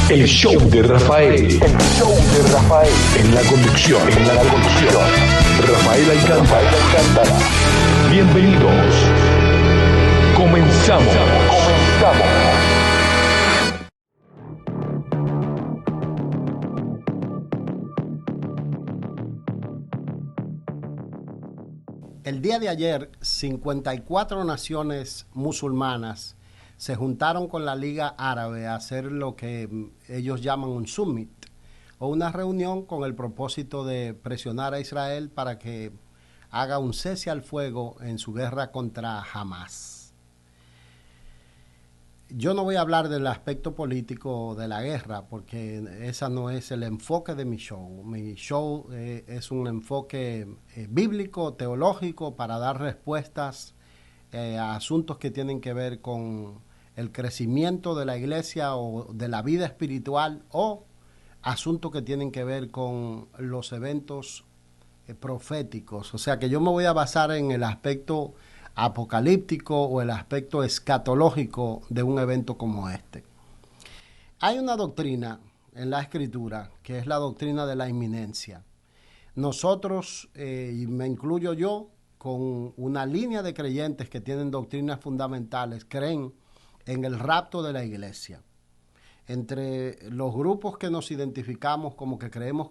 El show de Rafael. El show de Rafael. En la conducción. Rafael Alcántara. Bienvenidos. Comenzamos. El día de ayer, 54 naciones musulmanas se juntaron con la Liga Árabe a hacer lo que ellos llaman un summit, o una reunión con el propósito de presionar a Israel para que haga un cese al fuego en su guerra contra Hamas. Yo no voy a hablar del aspecto político de la guerra, porque ese no es el enfoque de mi show. Mi show es un enfoque bíblico, teológico, para dar respuestas a asuntos que tienen que ver con el crecimiento de la iglesia o de la vida espiritual, o asuntos que tienen que ver con los eventos proféticos. O sea que yo me voy a basar en el aspecto apocalíptico o el aspecto escatológico de un evento como este. Hay una doctrina en la Escritura que es la doctrina de la inminencia. Nosotros, y me incluyo yo, con una línea de creyentes que tienen doctrinas fundamentales, creen en el rapto de la iglesia. Entre los grupos que nos identificamos como que creemos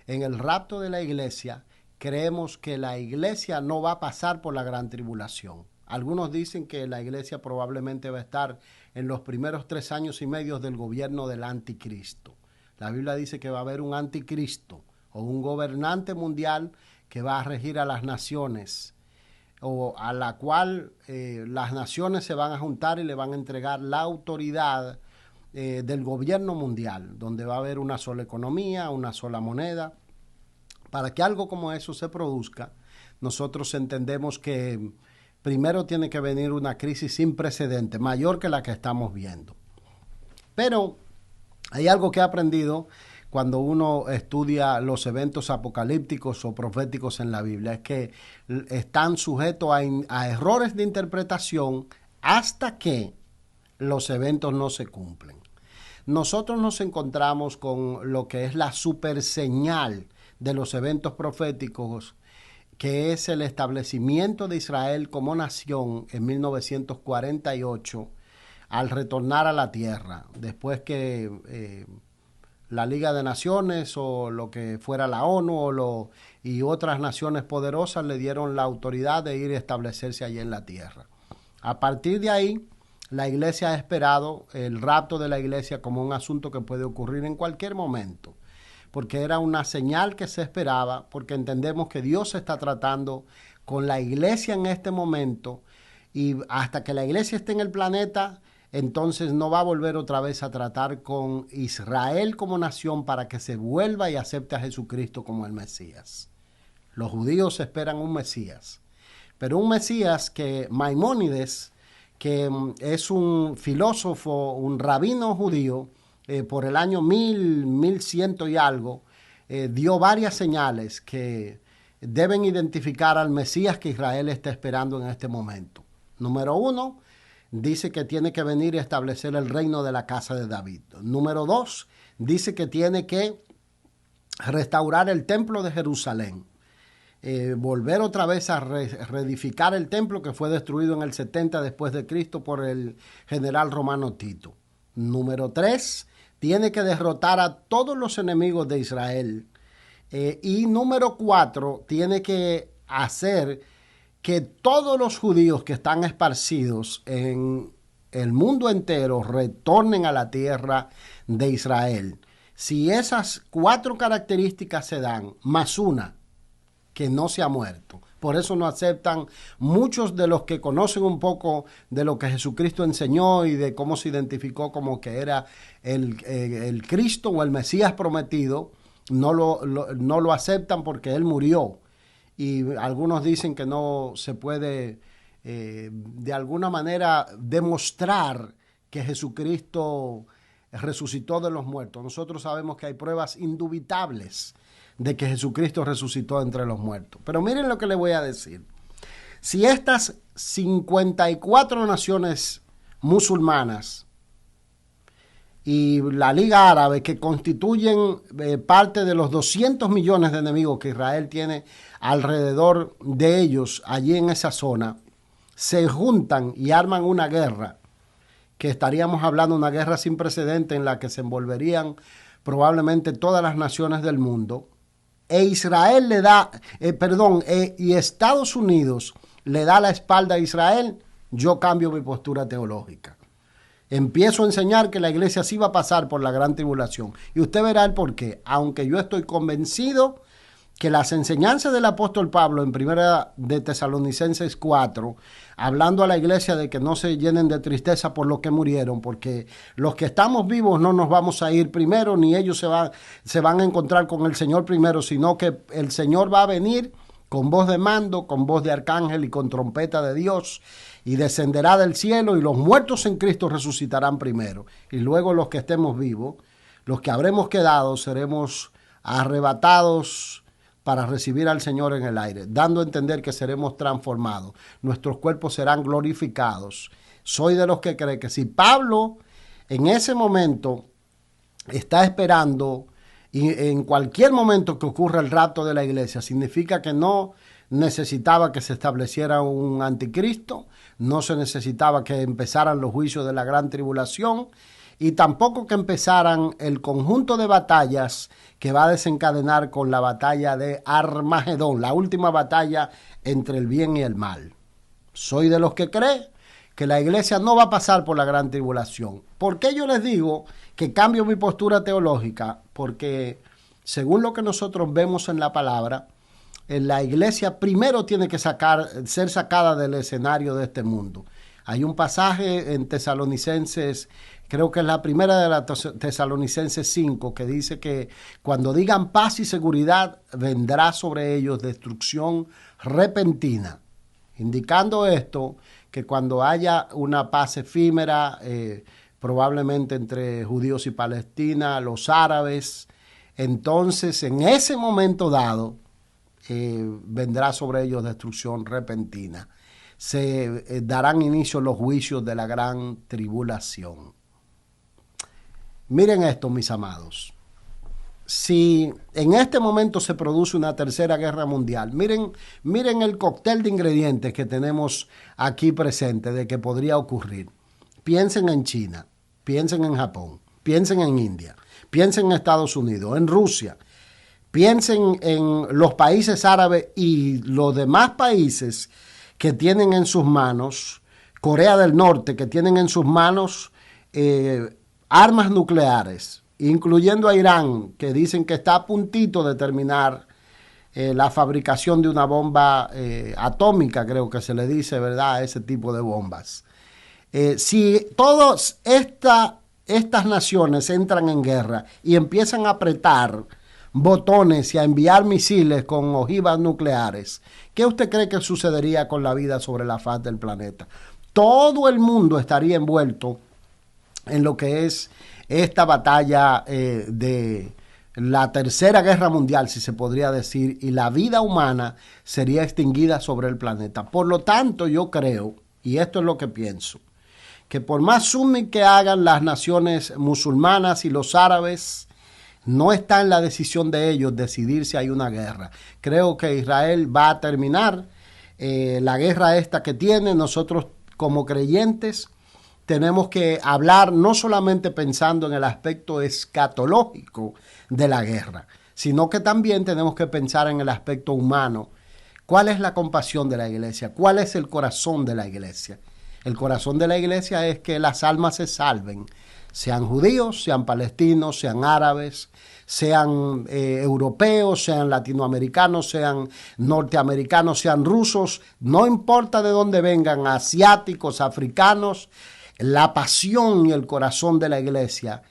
en el rapto de la iglesia, creemos que la iglesia no va a pasar por la gran tribulación. Algunos dicen que la iglesia probablemente va a estar en los primeros 3 años y medio del gobierno del anticristo. La Biblia dice que va a haber un anticristo o un gobernante mundial que va a regir a las naciones, o a la cual las naciones se van a juntar y le van a entregar la autoridad del gobierno mundial, donde va a haber una sola economía, una sola moneda. Para que algo como eso se produzca, nosotros entendemos que primero tiene que venir una crisis sin precedentes, mayor que la que estamos viendo. Pero hay algo que he aprendido cuando uno estudia los eventos apocalípticos o proféticos en la Biblia, es que están sujetos a errores de interpretación hasta que los eventos no se cumplen. Nosotros nos encontramos con lo que es la superseñal de los eventos proféticos, que es el establecimiento de Israel como nación en 1948, al retornar a la tierra, después que la Liga de Naciones o lo que fuera la ONU y otras naciones poderosas le dieron la autoridad de ir a establecerse allí en la tierra. A partir de ahí, la iglesia ha esperado el rapto de la iglesia como un asunto que puede ocurrir en cualquier momento, porque era una señal que se esperaba, porque entendemos que Dios está tratando con la iglesia en este momento, y hasta que la iglesia esté en el planeta, entonces no va a volver otra vez a tratar con Israel como nación para que se vuelva y acepte a Jesucristo como el Mesías. Los judíos esperan un Mesías, pero un Mesías que Maimónides, que es un filósofo, un rabino judío, por el año 1100 y algo, dio varias señales que deben identificar al Mesías que Israel está esperando en este momento. Número 1, dice que tiene que venir y establecer el reino de la casa de David. Número 2, dice que tiene que restaurar el templo de Jerusalén. Volver otra vez a reedificar el templo que fue destruido en el 70 después de Cristo por el general romano Tito. Número 3, tiene que derrotar a todos los enemigos de Israel. Y número 4, tiene que hacer que todos los judíos que están esparcidos en el mundo entero retornen a la tierra de Israel. Si esas 4 características se dan, más una, que no se ha muerto. Por eso no aceptan muchos de los que conocen un poco de lo que Jesucristo enseñó y de cómo se identificó como que era el Cristo o el Mesías prometido, no lo aceptan porque Él murió. Y algunos dicen que no se puede de alguna manera demostrar que Jesucristo resucitó de los muertos. Nosotros sabemos que hay pruebas indubitables de que Jesucristo resucitó entre los muertos. Pero miren lo que les voy a decir. Si estas 54 naciones musulmanas y la Liga Árabe, que constituyen parte de los 200 millones de enemigos que Israel tiene alrededor de ellos allí en esa zona, se juntan y arman una guerra, que estaríamos hablando de una guerra sin precedente en la que se envolverían probablemente todas las naciones del mundo, e Israel le da, y Estados Unidos le da la espalda a Israel, yo cambio mi postura teológica. Empiezo a enseñar que la iglesia sí va a pasar por la gran tribulación. Y usted verá el porqué. Aunque yo estoy convencido que las enseñanzas del apóstol Pablo en primera de Tesalonicenses 4, hablando a la iglesia de que no se llenen de tristeza por los que murieron, porque los que estamos vivos no nos vamos a ir primero, ni ellos se van a encontrar con el Señor primero, sino que el Señor va a venir con voz de mando, con voz de arcángel y con trompeta de Dios, y descenderá del cielo, y los muertos en Cristo resucitarán primero. Y luego los que estemos vivos, los que habremos quedado, seremos arrebatados para recibir al Señor en el aire, dando a entender que seremos transformados. Nuestros cuerpos serán glorificados. Soy de los que cree que si Pablo en ese momento está esperando, y en cualquier momento que ocurra el rapto de la iglesia, significa que no necesitaba que se estableciera un anticristo, no se necesitaba que empezaran los juicios de la gran tribulación, y tampoco que empezaran el conjunto de batallas que va a desencadenar con la batalla de Armagedón, la última batalla entre el bien y el mal. Soy de los que cree que la iglesia no va a pasar por la gran tribulación. ¿Por qué yo les digo que cambio mi postura teológica? Porque según lo que nosotros vemos en la palabra, la iglesia primero tiene que ser sacada del escenario de este mundo. Hay un pasaje en Tesalonicenses, creo que es la primera de la Tesalonicenses 5, que dice que cuando digan paz y seguridad, vendrá sobre ellos destrucción repentina. Indicando esto, que cuando haya una paz efímera, probablemente entre judíos y Palestina, los árabes, entonces en ese momento dado, vendrá sobre ellos destrucción repentina. Se darán inicio los juicios de la gran tribulación. Miren esto, mis amados. Si en este momento se produce una tercera guerra mundial, miren el cóctel de ingredientes que tenemos aquí presente de que podría ocurrir. Piensen en China, piensen en Japón, piensen en India, piensen en Estados Unidos, en Rusia. Piensen en los países árabes y los demás países que tienen en sus manos, Corea del Norte, que tienen en sus manos armas nucleares, incluyendo a Irán, que dicen que está a puntito de terminar la fabricación de una bomba atómica, creo que se le dice, ¿verdad?, a ese tipo de bombas. Si todas estas naciones entran en guerra y empiezan a apretar botones y a enviar misiles con ojivas nucleares, ¿qué usted cree que sucedería con la vida sobre la faz del planeta? Todo el mundo estaría envuelto en lo que es esta batalla de la tercera guerra mundial, si se podría decir, y la vida humana sería extinguida sobre el planeta. Por lo tanto, yo creo, y esto es lo que pienso, que por más summit que hagan las naciones musulmanas y los árabes, no está en la decisión de ellos decidir si hay una guerra. Creo que Israel va a terminar la guerra esta que tiene. Nosotros como creyentes tenemos que hablar no solamente pensando en el aspecto escatológico de la guerra, sino que también tenemos que pensar en el aspecto humano. ¿Cuál es la compasión de la iglesia? ¿Cuál es el corazón de la iglesia? El corazón de la iglesia es que las almas se salven, sean judíos, sean palestinos, sean árabes, sean europeos, sean latinoamericanos, sean norteamericanos, sean rusos, no importa de dónde vengan, asiáticos, africanos, la pasión y el corazón de la iglesia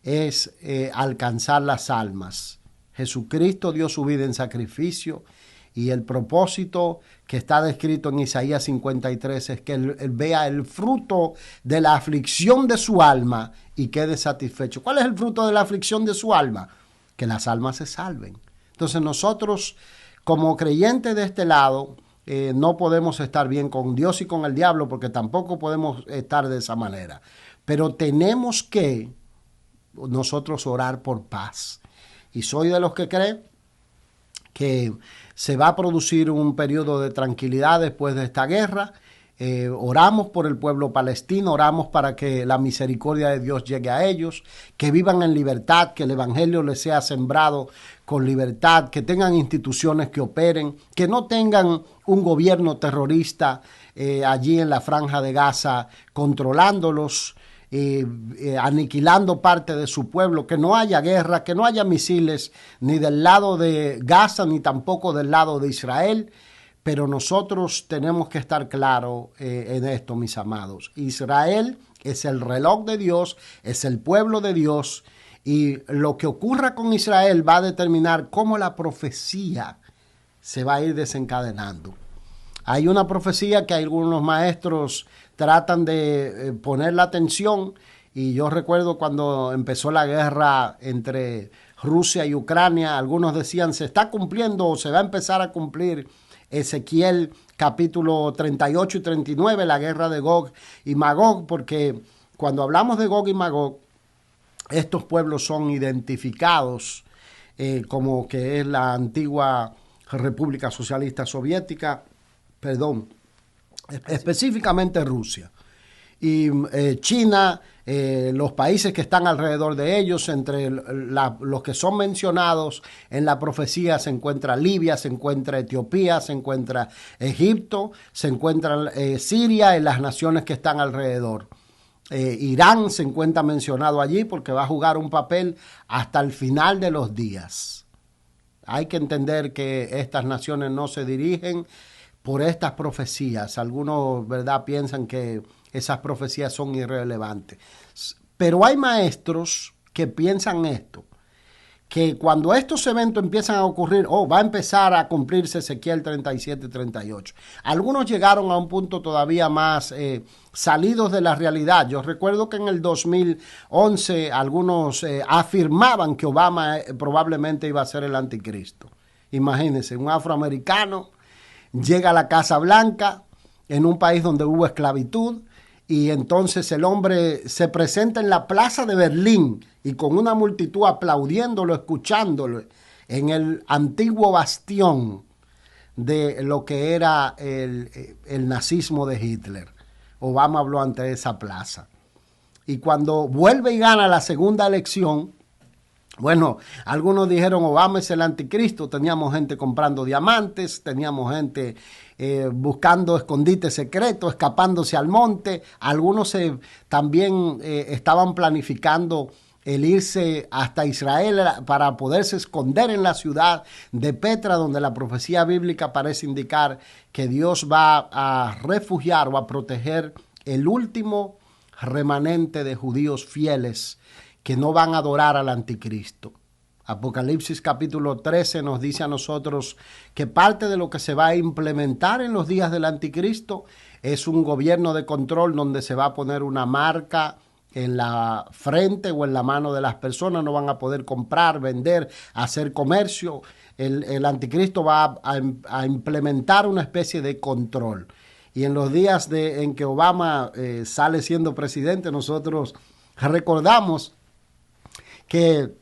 es alcanzar las almas. Jesucristo dio su vida en sacrificio y el propósito que está descrito en Isaías 53 es que él vea el fruto de la aflicción de su alma y quede satisfecho. ¿Cuál es el fruto de la aflicción de su alma? Que las almas se salven. Entonces nosotros, como creyentes de este lado, no podemos estar bien con Dios y con el diablo, porque tampoco podemos estar de esa manera. Pero tenemos que nosotros orar por paz. Y soy de los que creen que se va a producir un periodo de tranquilidad después de esta guerra. Oramos por el pueblo palestino, oramos para que la misericordia de Dios llegue a ellos, que vivan en libertad, que el evangelio les sea sembrado con libertad, que tengan instituciones que operen, que no tengan un gobierno terrorista allí en la Franja de Gaza controlándolos, aniquilando parte de su pueblo, que no haya guerra, que no haya misiles ni del lado de Gaza ni tampoco del lado de Israel. Pero nosotros tenemos que estar claros en esto, mis amados. Israel es el reloj de Dios, es el pueblo de Dios, y lo que ocurra con Israel va a determinar cómo la profecía se va a ir desencadenando. Hay una profecía que algunos maestros tratan de poner la atención, y yo recuerdo cuando empezó la guerra entre Rusia y Ucrania, algunos decían se está cumpliendo o se va a empezar a cumplir Ezequiel capítulo 38 y 39, la guerra de Gog y Magog, porque cuando hablamos de Gog y Magog, estos pueblos son identificados como que es la antigua República Socialista Soviética, específicamente Rusia. Y China, los países que están alrededor de ellos, entre los que son mencionados en la profecía se encuentra Libia, se encuentra Etiopía, se encuentra Egipto, se encuentra Siria y las naciones que están alrededor. Irán se encuentra mencionado allí porque va a jugar un papel hasta el final de los días. Hay que entender que estas naciones no se dirigen por estas profecías. Algunos, ¿verdad?, piensan que esas profecías son irrelevantes. Pero hay maestros que piensan esto, que cuando estos eventos empiezan a ocurrir, va a empezar a cumplirse Ezequiel 37 y 38. Algunos llegaron a un punto todavía más salidos de la realidad. Yo recuerdo que en el 2011 algunos afirmaban que Obama probablemente iba a ser el anticristo. Imagínense, un afroamericano llega a la Casa Blanca en un país donde hubo esclavitud, y entonces el hombre se presenta en la plaza de Berlín y con una multitud aplaudiéndolo, escuchándolo, en el antiguo bastión de lo que era el nazismo de Hitler. Obama habló ante esa plaza. Y cuando vuelve y gana la segunda elección, bueno, algunos dijeron Obama es el anticristo. Teníamos gente comprando diamantes, teníamos gente buscando escondites secretos, escapándose al monte. Algunos también estaban planificando el irse hasta Israel para poderse esconder en la ciudad de Petra, donde la profecía bíblica parece indicar que Dios va a refugiar o a proteger el último remanente de judíos fieles que no van a adorar al anticristo. Apocalipsis capítulo 13 nos dice a nosotros que parte de lo que se va a implementar en los días del anticristo es un gobierno de control donde se va a poner una marca en la frente o en la mano de las personas. No van a poder comprar, vender, hacer comercio. El anticristo va a implementar una especie de control. Y en los días en que Obama sale siendo presidente, nosotros recordamos que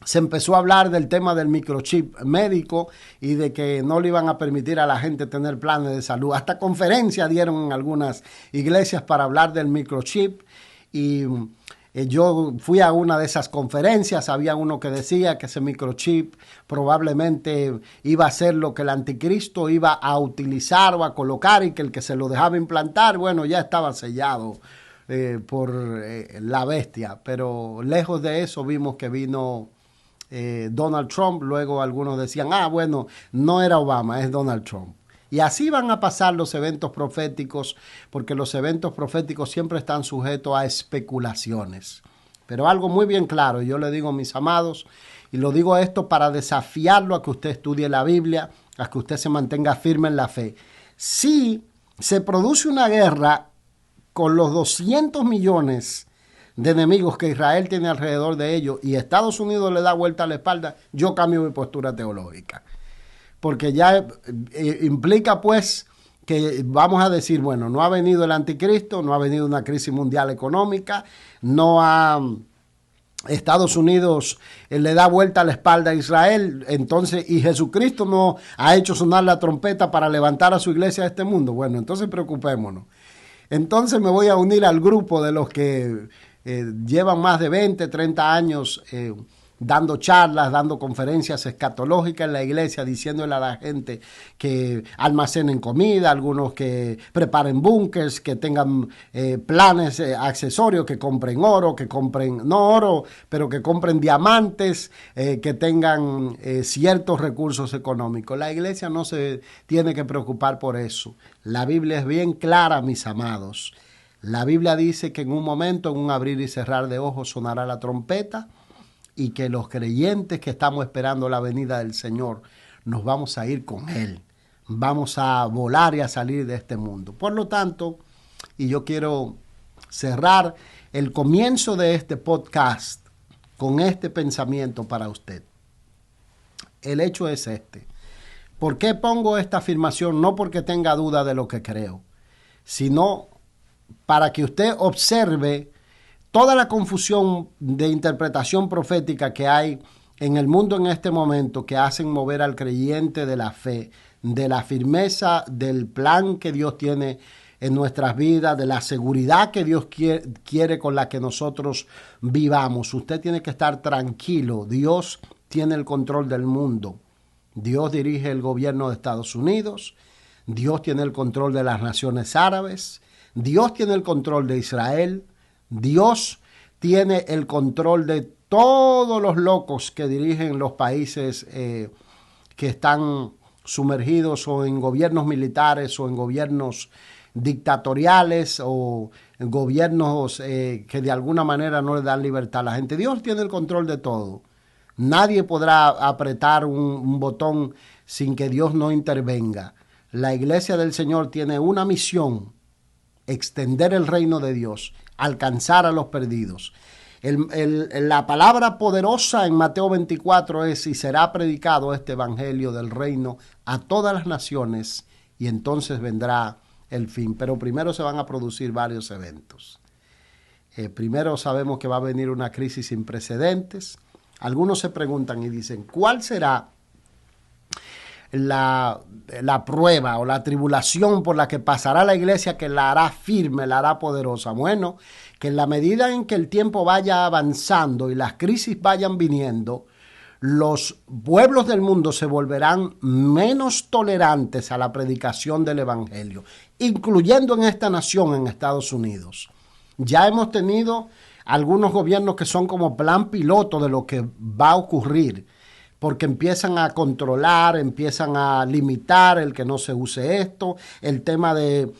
se empezó a hablar del tema del microchip médico y de que no le iban a permitir a la gente tener planes de salud. Hasta conferencias dieron en algunas iglesias para hablar del microchip, y yo fui a una de esas conferencias. Había uno que decía que ese microchip probablemente iba a ser lo que el anticristo iba a utilizar o a colocar, y que el que se lo dejaba implantar, bueno, ya estaba sellado por la bestia. Pero lejos de eso vimos que vino Donald Trump. Luego algunos decían, bueno, no era Obama, es Donald Trump. Y así van a pasar los eventos proféticos, porque los eventos proféticos siempre están sujetos a especulaciones. Pero algo muy bien claro, yo le digo, mis amados, y lo digo esto para desafiarlo a que usted estudie la Biblia, a que usted se mantenga firme en la fe. Si se produce una guerra con los 200 millones de enemigos que Israel tiene alrededor de ellos y Estados Unidos le da vuelta a la espalda, yo cambio mi postura teológica. Porque ya implica pues que vamos a decir, bueno, no ha venido el anticristo, no ha venido una crisis mundial económica, no ha Estados Unidos le da vuelta a la espalda a Israel, entonces, y Jesucristo no ha hecho sonar la trompeta para levantar a su iglesia de este mundo. Bueno, entonces preocupémonos. Entonces me voy a unir al grupo de los que llevan más de 20, 30 años dando charlas, dando conferencias escatológicas en la iglesia, diciéndole a la gente que almacenen comida, algunos que preparen búnkers, que tengan planes accesorios, que compren oro, que compren, no oro, pero que compren diamantes, que tengan ciertos recursos económicos. La iglesia no se tiene que preocupar por eso. La Biblia es bien clara, mis amados. La Biblia dice que en un momento, en un abrir y cerrar de ojos, sonará la trompeta, y que los creyentes que estamos esperando la venida del Señor, nos vamos a ir con Él. Vamos a volar y a salir de este mundo. Por lo tanto, y yo quiero cerrar el comienzo de este podcast con este pensamiento para usted. El hecho es este. ¿Por qué pongo esta afirmación? No porque tenga duda de lo que creo, sino para que usted observe toda la confusión de interpretación profética que hay en el mundo en este momento, que hacen mover al creyente de la fe, de la firmeza del plan que Dios tiene en nuestras vidas, de la seguridad que Dios quiere con la que nosotros vivamos. Usted tiene que estar tranquilo. Dios tiene el control del mundo. Dios dirige el gobierno de Estados Unidos. Dios tiene el control de las naciones árabes. Dios tiene el control de Israel. Dios tiene el control de todos los locos que dirigen los países que están sumergidos o en gobiernos militares o en gobiernos dictatoriales o en gobiernos que de alguna manera no le dan libertad a la gente. Dios tiene el control de todo. Nadie podrá apretar un botón sin que Dios no intervenga. La iglesia del Señor tiene una misión: extender el reino de Dios, alcanzar a los perdidos. La palabra poderosa en Mateo 24 es: y será predicado este evangelio del reino a todas las naciones, y entonces vendrá el fin. Pero primero se van a producir varios eventos. Primero sabemos que va a venir una crisis sin precedentes. Algunos se preguntan y dicen: ¿cuál será la prueba o la tribulación por la que pasará la iglesia que la hará firme, la hará poderosa? Bueno, que en la medida en que el tiempo vaya avanzando y las crisis vayan viniendo, los pueblos del mundo se volverán menos tolerantes a la predicación del evangelio, incluyendo en esta nación, en Estados Unidos. Ya hemos tenido algunos gobiernos que son como plan piloto de lo que va a ocurrir, porque empiezan a controlar, empiezan a limitar el que no se use esto, el tema de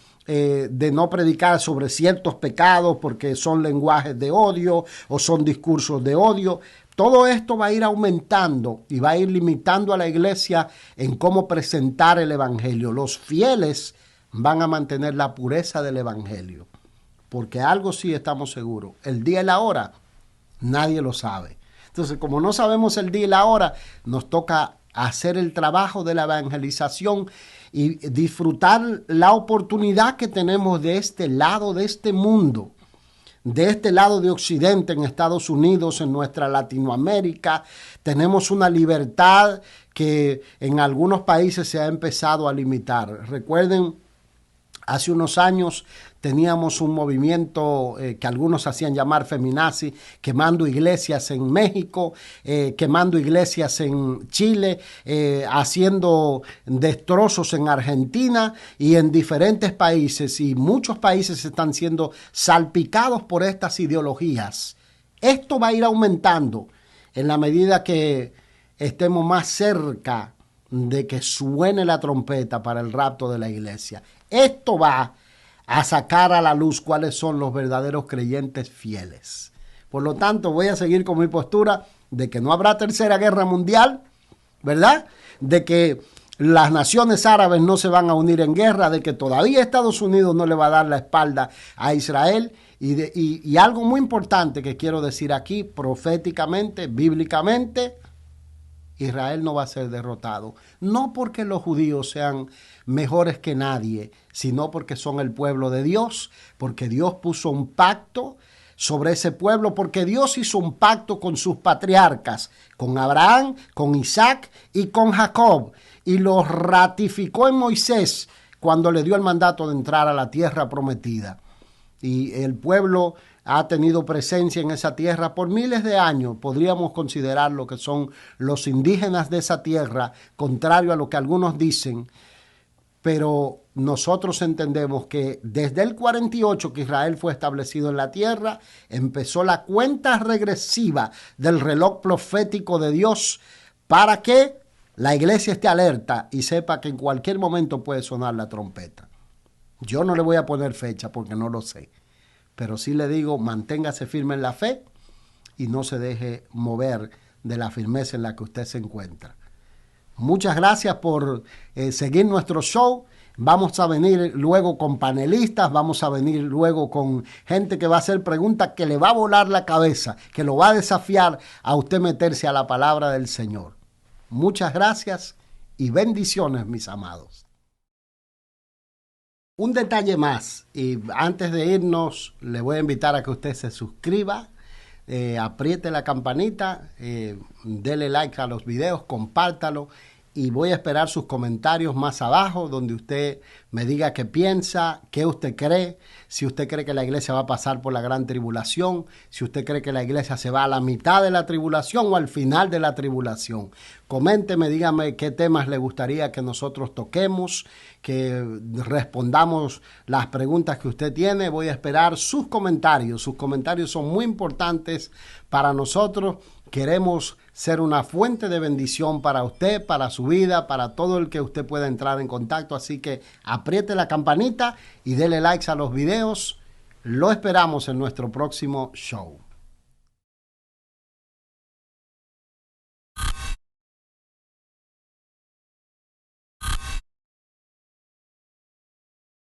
no predicar sobre ciertos pecados porque son lenguajes de odio o son discursos de odio. Todo esto va a ir aumentando y va a ir limitando a la iglesia en cómo presentar el evangelio. Los fieles van a mantener la pureza del evangelio, porque algo sí estamos seguros: el día y la hora nadie lo sabe. Entonces, como no sabemos el día y la hora, nos toca hacer el trabajo de la evangelización y disfrutar la oportunidad que tenemos de este lado de este mundo, de este lado de Occidente, en Estados Unidos, en nuestra Latinoamérica. Tenemos una libertad que en algunos países se ha empezado a limitar. Recuerden, hace unos años teníamos un movimiento que algunos hacían llamar feminazi, quemando iglesias en México, quemando iglesias en Chile, haciendo destrozos en Argentina y en diferentes países. Y muchos países están siendo salpicados por estas ideologías. Esto va a ir aumentando en la medida que estemos más cerca de que suene la trompeta para el rapto de la iglesia. Esto va a sacar a la luz cuáles son los verdaderos creyentes fieles. Por lo tanto, voy a seguir con mi postura de que no habrá tercera guerra mundial, ¿verdad? De que las naciones árabes no se van a unir en guerra, de que todavía Estados Unidos no le va a dar la espalda a Israel. Y algo muy importante que quiero decir aquí, proféticamente, bíblicamente: Israel no va a ser derrotado, no porque los judíos sean mejores que nadie, sino porque son el pueblo de Dios, porque Dios puso un pacto sobre ese pueblo, porque Dios hizo un pacto con sus patriarcas, con Abraham, con Isaac y con Jacob, y lo ratificó en Moisés cuando le dio el mandato de entrar a la tierra prometida. Y el pueblo ha tenido presencia en esa tierra por miles de años. Podríamos considerar lo que son los indígenas de esa tierra, contrario a lo que algunos dicen. Pero nosotros entendemos que desde el 48 que Israel fue establecido en la tierra, empezó la cuenta regresiva del reloj profético de Dios para que la iglesia esté alerta y sepa que en cualquier momento puede sonar la trompeta. Yo no le voy a poner fecha porque no lo sé, pero sí le digo, manténgase firme en la fe y no se deje mover de la firmeza en la que usted se encuentra. Muchas gracias por seguir nuestro show. Vamos a venir luego con panelistas, vamos a venir luego con gente que va a hacer preguntas que le va a volar la cabeza, que lo va a desafiar a usted meterse a la palabra del Señor. Muchas gracias y bendiciones, mis amados. Un detalle más, y antes de irnos, le voy a invitar a que usted se suscriba, apriete la campanita, dele like a los videos, compártalo. Y voy a esperar sus comentarios más abajo, donde usted me diga qué piensa, qué usted cree, si usted cree que la iglesia va a pasar por la gran tribulación, si usted cree que la iglesia se va a la mitad de la tribulación o al final de la tribulación. Coménteme, dígame qué temas le gustaría que nosotros toquemos, que respondamos las preguntas que usted tiene. Voy a esperar sus comentarios. Sus comentarios son muy importantes para nosotros. Queremos ser una fuente de bendición para usted, para su vida, para todo el que usted pueda entrar en contacto. Así que apriete la campanita y dele likes a los videos. Lo esperamos en nuestro próximo show.